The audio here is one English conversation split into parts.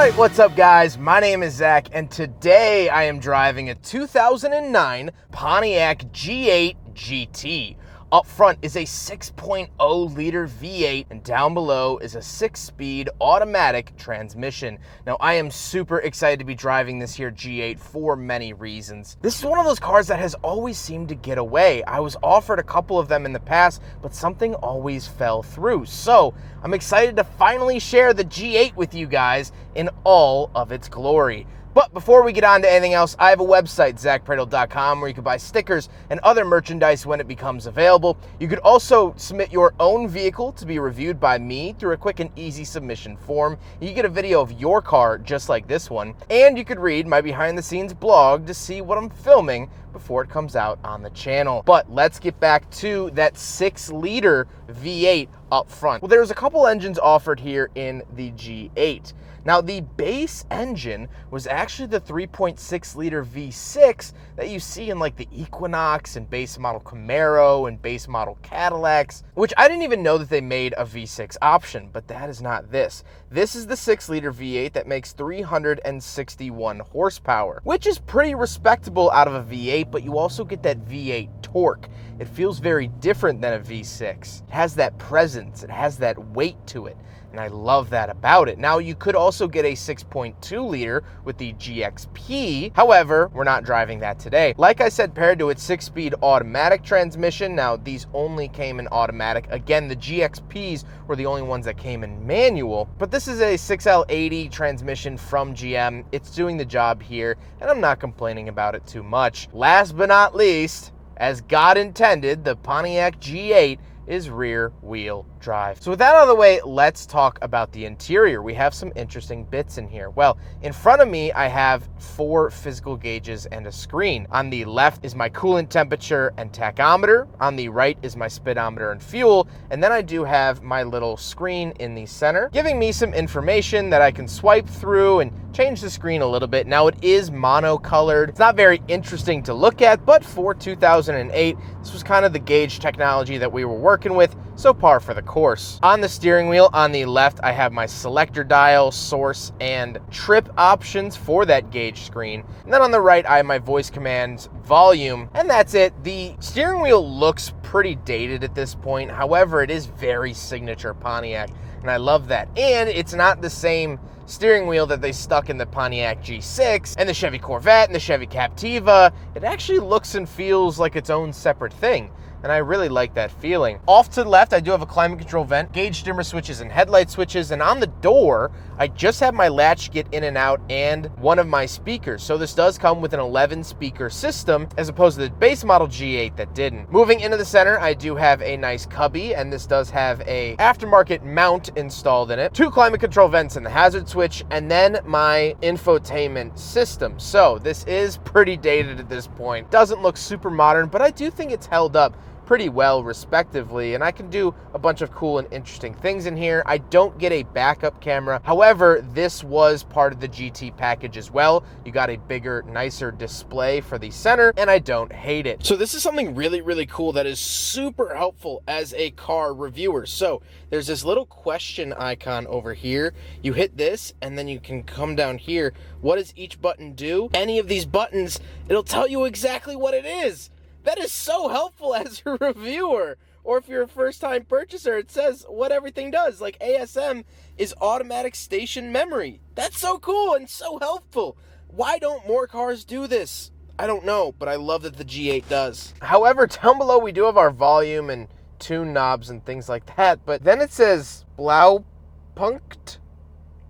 Alright, what's up guys? My name is Zach, and today I am driving a 2009 Pontiac G8 GT. Up front is a 6.0 liter V8, and down below is a 6-speed automatic transmission. Now, I am super excited to be driving this here G8 for many reasons. This is one of those cars that has always seemed to get away. I was offered a couple of them in the past, but something always fell through. So, I'm excited to finally share the G8 with you guys in all of its glory. But before we get on to anything else, I have a website, zachpradel.com, where you can buy stickers and other merchandise when it becomes available. You could also submit your own vehicle to be reviewed by me through a quick and easy submission form. You get a video of your car just like this one, and you could read my behind-the-scenes blog to see what I'm filming before it comes out on the channel. But let's get back to that 6-liter V8 up front. Well, there's a couple engines offered here in the G8. Now, the base engine was actually the 3.6 liter V6 that you see in like the Equinox and base model Camaro and base model Cadillacs, which I didn't even know that they made a V6 option, but that is not this. This is the 6-liter V8 that makes 361 horsepower, which is pretty respectable out of a V8, but you also get that V8 torque. It feels very different than a V6. It has that presence, it has that weight to it, and I love that about it. Now, you could also get a 6.2 liter with the GXP. However, we're not driving that today. Like I said, paired to its 6-speed automatic transmission. Now, these only came in automatic. Again, the GXPs were the only ones that came in manual, but this is a 6L80 transmission from GM. It's doing the job here, and I'm not complaining about it too much. Last but not least, as God intended, the Pontiac G8 is rear wheel drive. So with that out of the way, let's talk about the interior. We have some interesting bits in here. Well, in front of me, I have 4 physical gauges and a screen. On the left is my coolant temperature and tachometer. On the right is my speedometer and fuel. And then I do have my little screen in the center, giving me some information that I can swipe through and change the screen a little bit. Now, it is monocolored. It's not very interesting to look at, but for 2008, this was kind of the gauge technology that we were working with, so par for the course. On the steering wheel, on the left, I have my selector dial, source, and trip options for that gauge screen. And then on the right, I have my voice commands, volume, and that's it. The steering wheel looks pretty dated at this point. However, it is very signature Pontiac, and I love that. And it's not the same steering wheel that they stuck in the Pontiac G6 and the Chevy Corvette and the Chevy Captiva. It actually looks and feels like its own separate thing, and I really like that feeling. Off to the left, I do have a climate control vent, gauge dimmer switches and headlight switches, and on the door, I just have my latch get in and out and one of my speakers. So this does come with an 11-speaker system as opposed to the base model G8 that didn't. Moving into the center, I do have a nice cubby, and this does have a aftermarket mount installed in it, 2 climate control vents and the hazard switch, and then my infotainment system. So this is pretty dated at this point. Doesn't look super modern, but I do think it's held up pretty well respectively, and I can do a bunch of cool and interesting things in here. I don't get a backup camera. However, this was part of the GT package as well. You got a bigger, nicer display for the center, and I don't hate it. So this is something really, really cool that is super helpful as a car reviewer. So there's this little question icon over here. You hit this, and then you can come down here. What does each button do? Any of these buttons, it'll tell you exactly what it is. That is so helpful as a reviewer. Or if you're a first-time purchaser, it says what everything does. Like ASM is automatic station memory. That's so cool and so helpful. Why don't more cars do this? I don't know, but I love that the G8 does. However, down below we do have our volume and tune knobs and things like that. But then it says Blaupunkt?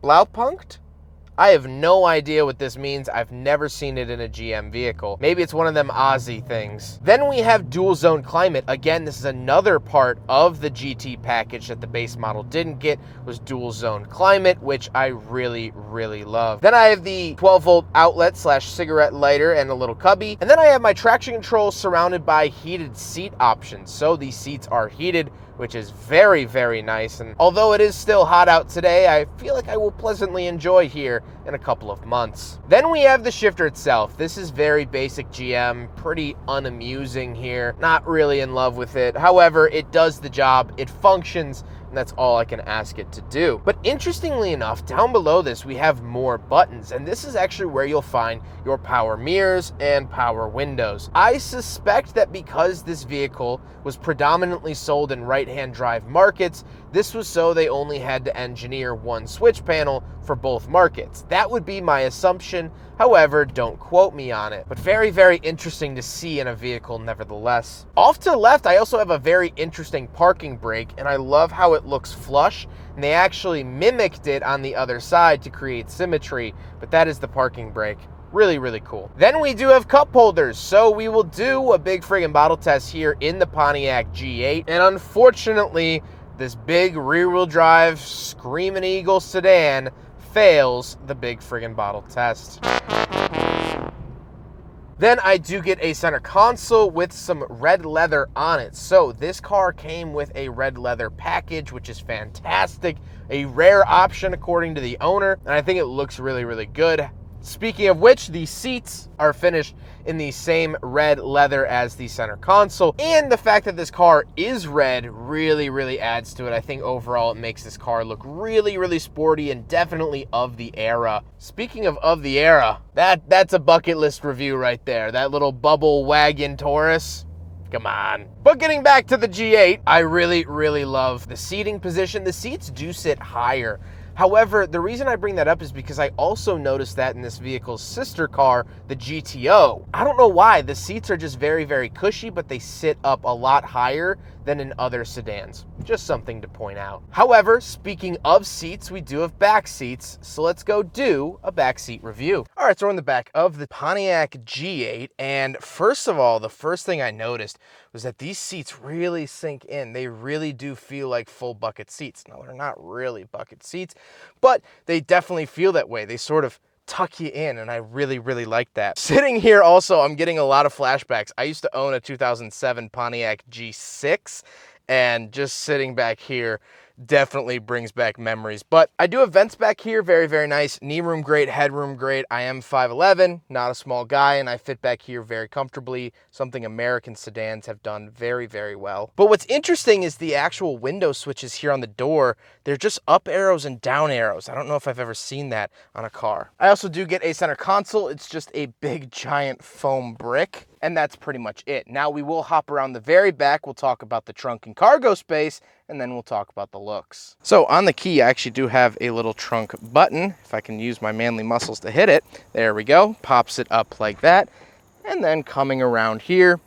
Blaupunkt? I have no idea what this means. I've never seen it in a GM vehicle. Maybe it's one of them Aussie things. Then we have dual zone climate. Again, this is another part of the GT package that the base model didn't get, was dual zone climate, which I really, really love. Then I have the 12-volt outlet / cigarette lighter and a little cubby. And then I have my traction control surrounded by heated seat options. So these seats are heated, which is very, very nice. And although it is still hot out today, I feel like I will pleasantly enjoy here in a couple of months. Then we have the shifter itself. This is very basic GM, pretty unamusing here. Not really in love with it. However, it does the job, it functions, and that's all I can ask it to do. But interestingly enough, down below this, we have more buttons, and this is actually where you'll find your power mirrors and power windows. I suspect that because this vehicle was predominantly sold in right-hand drive markets, this was so they only had to engineer one switch panel for both markets. That would be my assumption. However, don't quote me on it. But very, very interesting to see in a vehicle nevertheless. Off to the left, I also have a very interesting parking brake, and I love how it looks flush, and they actually mimicked it on the other side to create symmetry, but that is the parking brake. Really, really cool. Then we do have cup holders. So we will do a big friggin' bottle test here in the Pontiac G8. And unfortunately, this big rear-wheel drive Screaming Eagle sedan fails the big friggin' bottle test. Then I do get a center console with some red leather on it. So this car came with a red leather package, which is fantastic. A rare option according to the owner. And I think it looks really, really good. Speaking of which, the seats are finished in the same red leather as the center console. And the fact that this car is red really, really adds to it. I think overall it makes this car look really, really sporty and definitely of the era. Speaking of the era, that's a bucket list review right there. That little bubble wagon Taurus. Come on. But getting back to the G8, I really, really love the seating position. The seats do sit higher. However, the reason I bring that up is because I also noticed that in this vehicle's sister car, the GTO. I don't know why. The seats are just very, very cushy, but they sit up a lot higher than in other sedans. Just something to point out. However, speaking of seats, we do have back seats, so let's go do a back seat review. All right, so we're in the back of the Pontiac G8, and first of all, the first thing I noticed was that these seats really sink in. They really do feel like full bucket seats. Now, they're not really bucket seats, but they definitely feel that way. They sort of tuck you in, and I really, really like that. Sitting here also, I'm getting a lot of flashbacks. I used to own a 2007 Pontiac G6, and just sitting back here definitely brings back memories. But I do have vents back here, very, very nice. Knee room great, headroom great. I am 5'11", not a small guy, and I fit back here very comfortably, something American sedans have done very, very well. But what's interesting is the actual window switches here on the door. They're just up arrows and down arrows. I don't know if I've ever seen that on a car. I also do get a center console. It's just a big, giant foam brick. And that's pretty much it. Now we will hop around the very back. We'll talk about the trunk and cargo space, and then we'll talk about the looks. So on the key, I actually do have a little trunk button. If I can use my manly muscles to hit it. There we go. Pops it up like that. And then coming around here,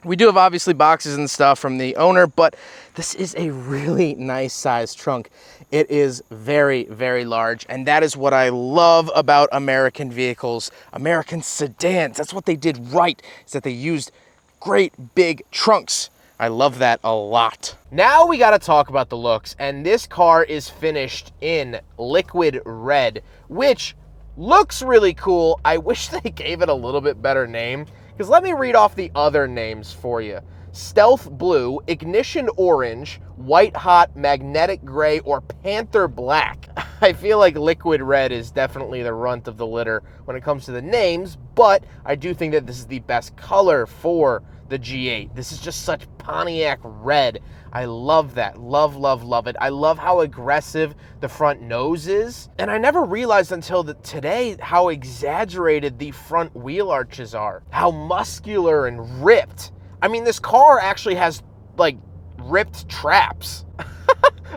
we do have obviously boxes and stuff from the owner, but this is a really nice sized trunk. It is very, very large, and that is what I love about American vehicles, American sedans. That's what they did right, is that they used great big trunks. I love that a lot. Now we gotta talk about the looks, and this car is finished in liquid red, which looks really cool. I wish they gave it a little bit better name, because let me read off the other names for you. Stealth Blue, Ignition Orange, White Hot, Magnetic Gray, or Panther Black. I feel like Liquid Red is definitely the runt of the litter when it comes to the names, but I do think that this is the best color for the G8. This is just such Pontiac red. I love that. Love, love, love it. I love how aggressive the front nose is. And I never realized until today how exaggerated the front wheel arches are. How muscular and ripped. I mean, this car actually has, like, ripped traps.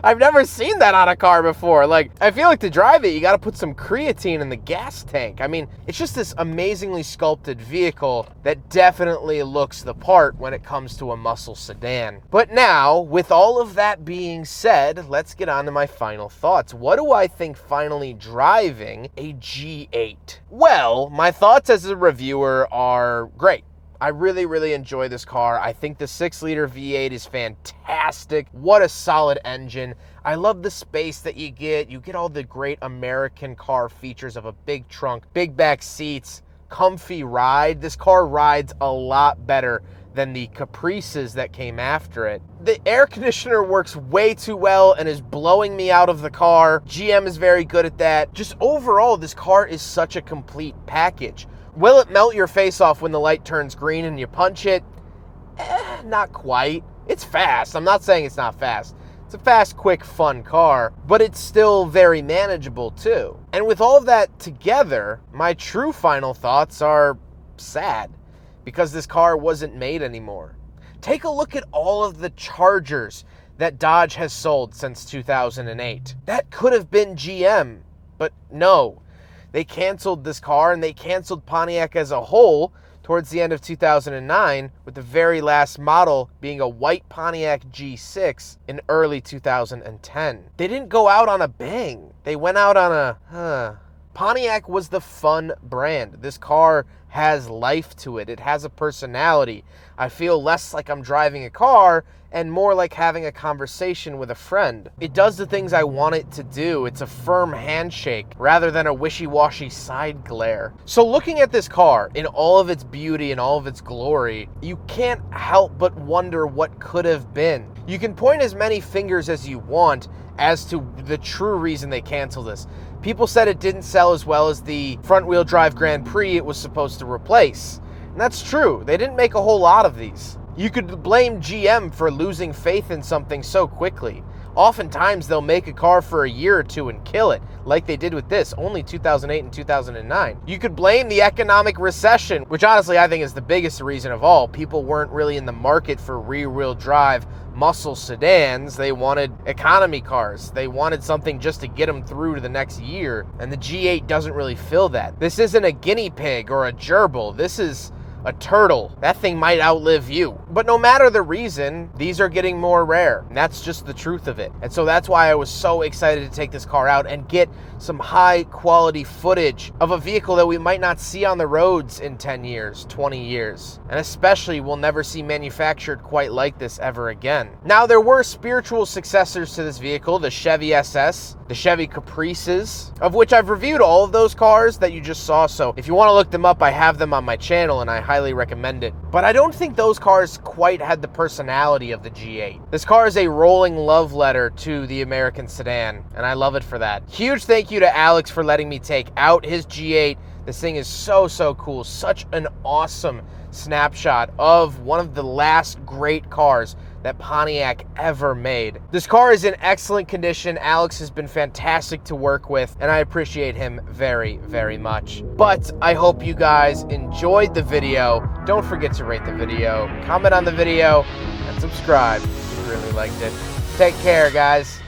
I've never seen that on a car before. Like, I feel like to drive it, you got to put some creatine in the gas tank. I mean, it's just this amazingly sculpted vehicle that definitely looks the part when it comes to a muscle sedan. But now, with all of that being said, let's get on to my final thoughts. What do I think finally driving a G8? Well, my thoughts as a reviewer are great. I really, really enjoy this car. I think the 6-liter V8 is fantastic. What a solid engine. I love the space that you get. You get all the great American car features of a big trunk, big back seats, comfy ride. This car rides a lot better than the Caprices that came after it. The air conditioner works way too well and is blowing me out of the car. GM is very good at that. Just overall, this car is such a complete package. Will it melt your face off when the light turns green and you punch it? Not quite. It's fast. I'm not saying it's not fast. It's a fast, quick, fun car, but it's still very manageable too. And with all of that together, my true final thoughts are sad because this car wasn't made anymore. Take a look at all of the Chargers that Dodge has sold since 2008. That could have been GM, but no. They canceled this car and they canceled Pontiac as a whole towards the end of 2009, with the very last model being a white Pontiac G6 in early 2010. They didn't go out on a bang. They went out on a, Pontiac was the fun brand. This car has life to it. It has a personality. I feel less like I'm driving a car and more like having a conversation with a friend. It does the things I want it to do. It's a firm handshake rather than a wishy-washy side glare. So looking at this car in all of its beauty and all of its glory, you can't help but wonder what could have been. You can point as many fingers as you want as to the true reason they canceled this. People said it didn't sell as well as the front-wheel drive Grand Prix it was supposed to replace. And that's true. They didn't make a whole lot of these. You could blame GM for losing faith in something so quickly. Oftentimes, they'll make a car for a year or two and kill it, like they did with this, only 2008 and 2009. You could blame the economic recession, which honestly I think is the biggest reason of all. People weren't really in the market for rear-wheel drive muscle sedans. They wanted economy cars. They wanted something just to get them through to the next year, and the G8 doesn't really fill that. This isn't a guinea pig or a gerbil. This is a turtle. That thing might outlive you. But no matter the reason, these are getting more rare. And that's just the truth of it. And so that's why I was so excited to take this car out and get some high quality footage of a vehicle that we might not see on the roads in 10 years, 20 years. And especially we'll never see manufactured quite like this ever again. Now, there were spiritual successors to this vehicle, the Chevy SS, the Chevy Caprices, of which I've reviewed all of those cars that you just saw. So if you want to look them up, I have them on my channel and I highly recommend it. But I don't think those cars quite had the personality of the G8. This car is a rolling love letter to the American sedan, and I love it for that. Huge thank you to Alex for letting me take out his G8. This thing is so cool. Such an awesome snapshot of one of the last great cars that Pontiac ever made. This car is in excellent condition. Alex has been fantastic to work with, and I appreciate him very much. But I hope you guys enjoyed the video. Don't forget to rate the video, comment on the video, and subscribe if you really liked it. Take care, guys.